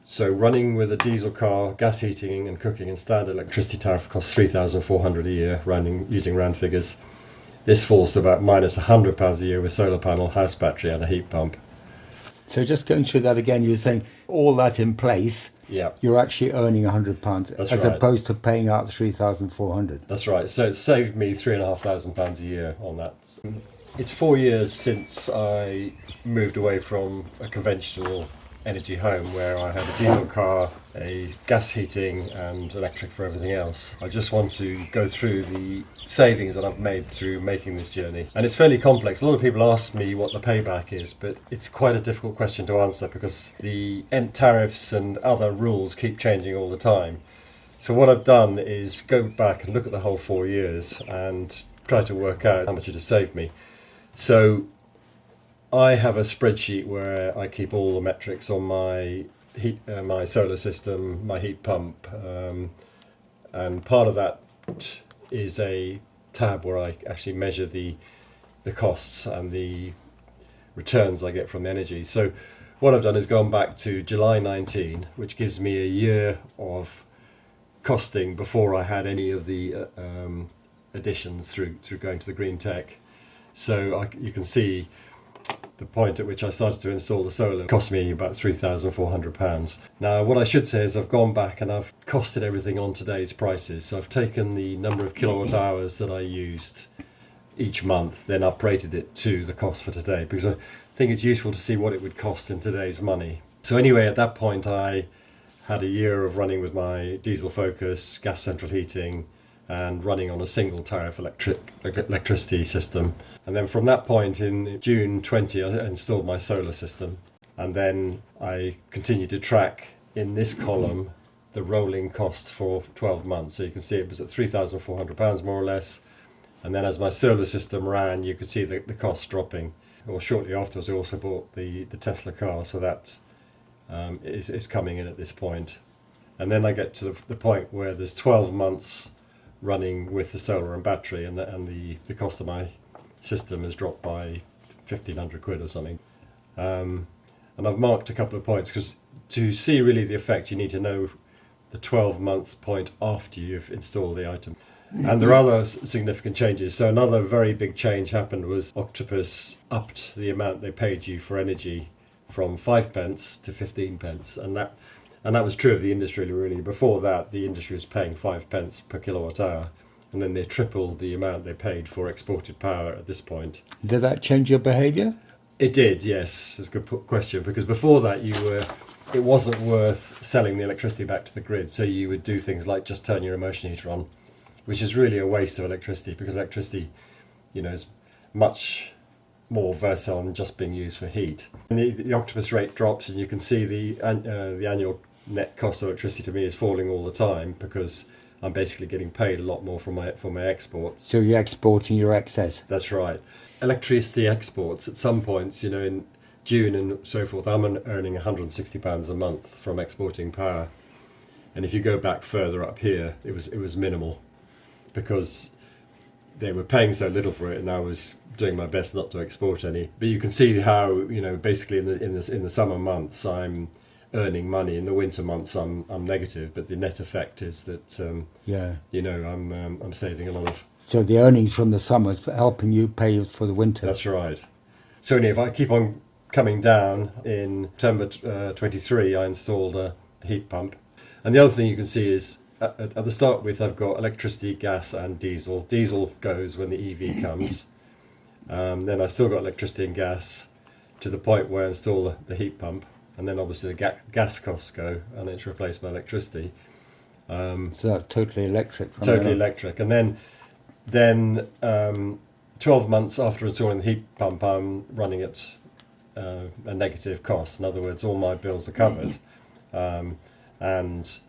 So running with a diesel car, gas heating and cooking and standard electricity tariff costs £3,400 a year, using round figures. This falls to about minus £100 a year with solar panel, house battery and a heat pump. So just going through that again, you're saying all that in place, Yeah, you're actually earning £100 That's as right. opposed to paying out 3,400. that's right. So it saved me £3,500 a year on that. It's 4 years since I moved away from a conventional energy home where I had a diesel car, a gas heating and electric for everything else. I just want to go through the savings that I've made through making this journey. And it's fairly complex. A lot of people ask me what the payback is, but it's quite a difficult question to answer because the tariffs and other rules keep changing all the time. So what I've done is go back and look at the whole 4 years and try to work out how much it has saved me. So I have a spreadsheet where I keep all the metrics on my my solar system, my heat pump, and part of that is a tab where I actually measure the costs and the returns I get from the energy. So what I've done is gone back to July 19, which gives me a year of costing before I had any of the additions through going to the green tech. So you can see the point at which I started to install the solar cost me about £3,400. Now what I should say is I've gone back and I've costed everything on today's prices. So I've taken the number of kilowatt hours that I used each month, then uprated it to the cost for today, because I think it's useful to see what it would cost in today's money. So anyway, at that point I had a year of running with my diesel Focus, gas central heating, and running on a single tariff electricity system. And then from that point in June 20, I installed my solar system. And then I continued to track in this column the rolling cost for 12 months. So you can see it was at £3,400 more or less. And then as my solar system ran, you could see the cost dropping. Well, shortly afterwards, I also bought the Tesla car, so that is coming in at this point. And then I get to the point where there's 12 months running with the solar and battery, and the cost of my system has dropped by £1,500 or something. And I've marked a couple of points because to see really the effect, you need to know the 12-month point after you've installed the item. And there are other significant changes. So another very big change happened was Octopus upped the amount they paid you for energy from 5p to 15p, and that was true of the industry really. Before that, the industry was paying 5p per kilowatt hour, and then they tripled the amount they paid for exported power at this point. Did that change your behaviour? It did, yes. That's a good question, because before that it wasn't worth selling the electricity back to the grid, so you would do things like just turn your immersion heater on, which is really a waste of electricity, because electricity, is much more versatile than just being used for heat. And the Octopus rate drops, and you can see the annual net cost of electricity to me is falling all the time, because I'm basically getting paid a lot more for my exports. So you're exporting your excess. That's right. Electricity exports at some points, in June and so forth, I'm earning £160 a month from exporting power. And if you go back further up here, it was minimal, because they were paying so little for it, and I was doing my best not to export any. But you can see how, basically in the summer months I'm earning money. In the winter months I'm negative, but the net effect is that I'm saving a lot of. So the earnings from the summer's helping you pay for the winter. That's right. So if I keep on coming down, in September 23 I installed a heat pump. And the other thing you can see is at the start with I've got electricity, gas and diesel. Diesel goes when the EV comes. Then I've still got electricity and gas to the point where I install the heat pump. And then obviously the gas costs go, and it's replaced by electricity. So that's totally electric. Totally electric. And then 12 months after installing the heat pump, I'm running at a negative cost. In other words, all my bills are covered, and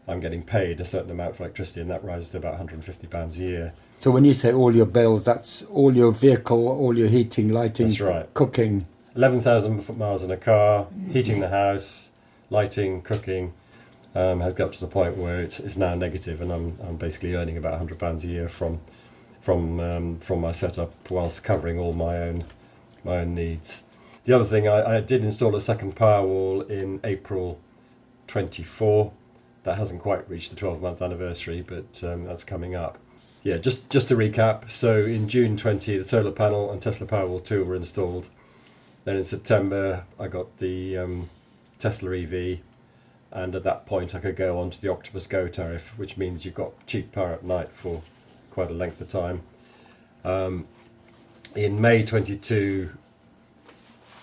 I'm getting paid a certain amount for electricity, and that rises to about £150 a year. So when you say all your bills, that's all your vehicle, all your heating, lighting, That's right. Cooking. 11,000 miles in a car, heating the house, lighting, cooking, has got to the point where it's now negative, and I'm basically earning about £100 a year from my setup, whilst covering all my own needs. The other thing, I did install a second Powerwall in April 24. That hasn't quite reached the 12-month anniversary, but that's coming up. Yeah, just to recap, so in June 20, the solar panel and Tesla Powerwall 2 were installed. Then in September, I got the Tesla EV, and at that point I could go on to the Octopus Go tariff, which means you've got cheap power at night for quite a length of time. In May 22,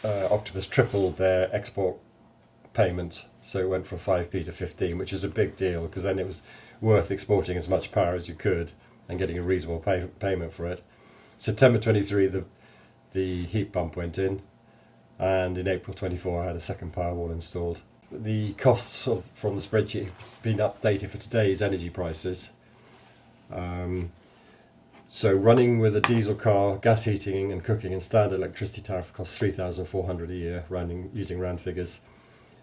Octopus tripled their export payment, so it went from 5p to 15, which is a big deal because then it was worth exporting as much power as you could and getting a reasonable payment for it. September 23, the heat pump went in, and in April 24 I had a second Powerwall installed. The costs from the spreadsheet have been updated for today's energy prices. So running with a diesel car, gas heating and cooking and standard electricity tariff costs $3,400 a year, using round figures.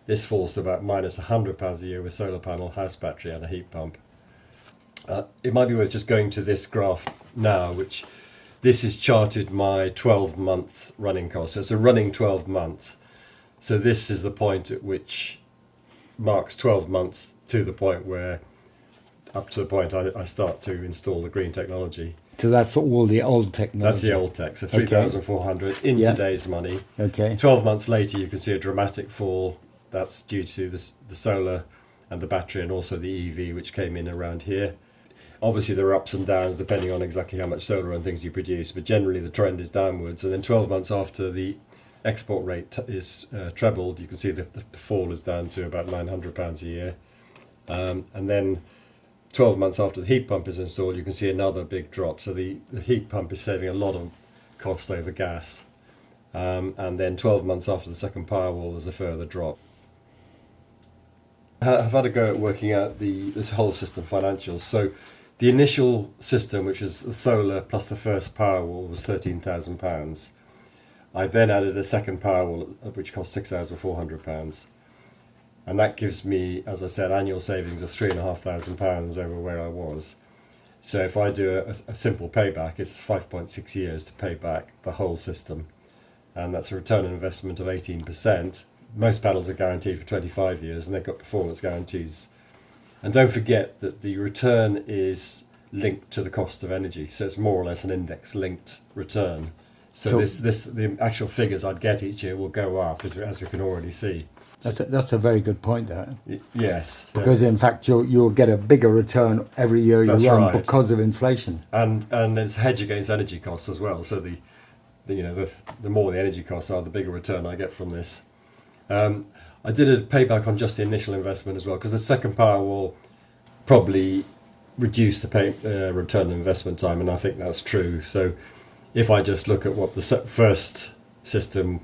This falls to about minus £100 a year with solar panel, house battery and a heat pump. It might be worth just going to this graph now, which this is charted my 12-month running cost. So it's a running 12 months. So this is the point at which marks 12 months to the point where, up to the point I start to install the green technology. So that's all the old technology. That's the old tech. So 3,400 in today's money. Okay. 12 months later, you can see a dramatic fall. That's due to the solar and the battery and also the EV, which came in around here. Obviously, there are ups and downs depending on exactly how much solar and things you produce, but generally the trend is downwards. And then 12 months after the export rate is trebled, you can see that the fall is down to about £900 a year. And then 12 months after the heat pump is installed, you can see another big drop. So the heat pump is saving a lot of cost over gas. And then 12 months after the second Powerwall, there's a further drop. I've had a go at working out this whole system financials. So the initial system, which was the solar plus the first Powerwall, was £13,000. I then added a second Powerwall, which cost £6,400. And that gives me, as I said, annual savings of £3,500 over where I was. So if I do a simple payback, it's 5.6 years to pay back the whole system. And that's a return on investment of 18%. Most panels are guaranteed for 25 years and they've got performance guarantees. And don't forget that the return is linked to the cost of energy. So it's more or less an index-linked return. So the actual figures I'd get each year will go up, as we can already see. That's a very good point there. Yes. Because in fact you'll get a bigger return every year you run right. because of inflation. And it's a hedge against energy costs as well. So the more the energy costs are, the bigger return I get from this. I did a payback on just the initial investment as well, because the second Powerwall probably reduced the return on investment time, and I think that's true. So if I just look at what the first system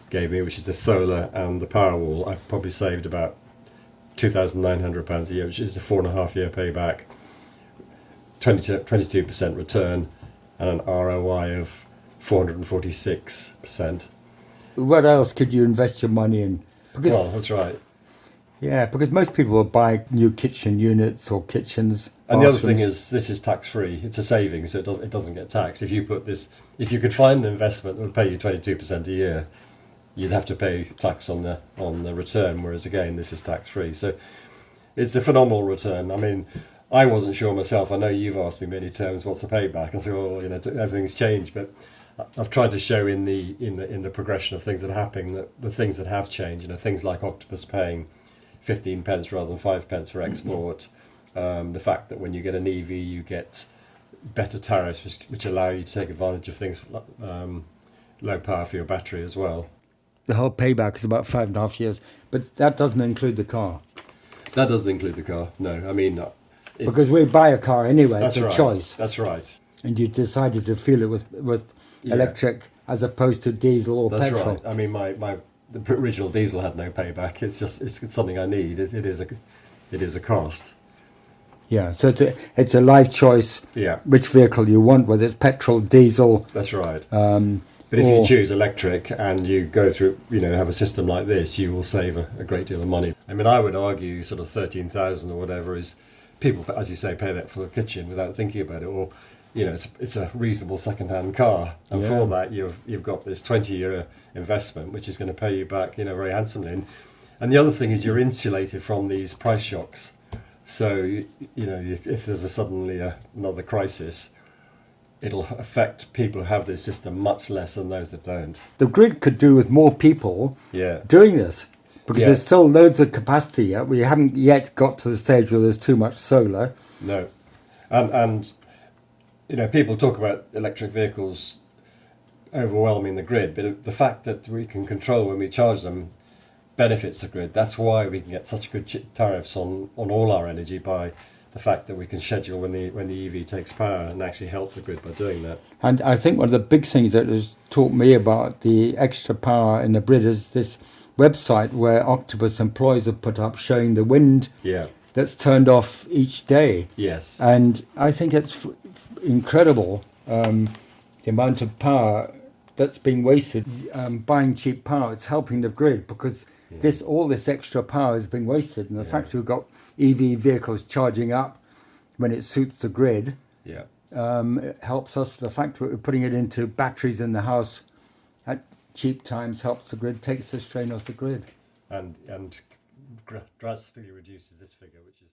gave me, which is the solar and the Powerwall, I probably saved about £2,900 a year, which is a 4.5 year payback, 22% return, and an ROI of 446%. What else could you invest your money in? Because, well, that's right. Yeah, because most people will buy new kitchen units or kitchens. And the other thing is, this is tax free. It's a savings, so it doesn't get taxed. If you could find an investment that would pay you 22% a year, you'd have to pay tax on the return. Whereas again, this is tax free. So it's a phenomenal return. I mean, I wasn't sure myself. I know you've asked me many times, what's the payback? I said, well, everything's changed, but I've tried to show in the progression of things that are happening that the things that have changed, things like Octopus paying 15 pence rather than 5 pence for export, the fact that when you get an EV you get better tariffs which allow you to take advantage of things low power for your battery as well. The whole payback is about 5.5 years, but that doesn't include the car. That doesn't include the car, no. I mean, because we buy a car anyway, it's a choice. That's right. And you decided to fuel it with electric as opposed to diesel or petrol. That's right. I mean, the original diesel had no payback. It's something I need. It is a cost. Yeah, so it's a life choice. Yeah. Which vehicle you want, whether it's petrol, diesel. That's right. But if you choose electric and you go through, have a system like this, you will save a great deal of money. I mean, I would argue sort of 13,000 or whatever is people, as you say, pay that for a kitchen without thinking about it, or it's a reasonable second-hand car, and for that you've got this 20-year investment which is going to pay you back very handsomely. And the other thing is you're insulated from these price shocks. So, you know, if there's another crisis, it'll affect people who have this system much less than those that don't. The grid could do with more people Yeah. doing this, because Yeah. there's still loads of capacity yet. We haven't yet got to the stage where there's too much solar. No. And you know, people talk about electric vehicles overwhelming the grid, but the fact that we can control when we charge them benefits the grid. That's why we can get such good tariffs on all our energy, by the fact that we can schedule when the EV takes power and actually help the grid by doing that. And I think one of the big things that has taught me about the extra power in the grid is this website where Octopus employees have put up showing the wind Yeah. that's turned off each day. Yes. And I think it's incredible, the amount of power that's being wasted buying cheap power. It's helping the grid, because all this extra power is being wasted. And the fact we've got EV vehicles charging up when it suits the grid, Yeah. it helps us. The fact that we're putting it into batteries in the house at cheap times helps the grid, takes the strain off the grid. And drastically reduces this figure, which is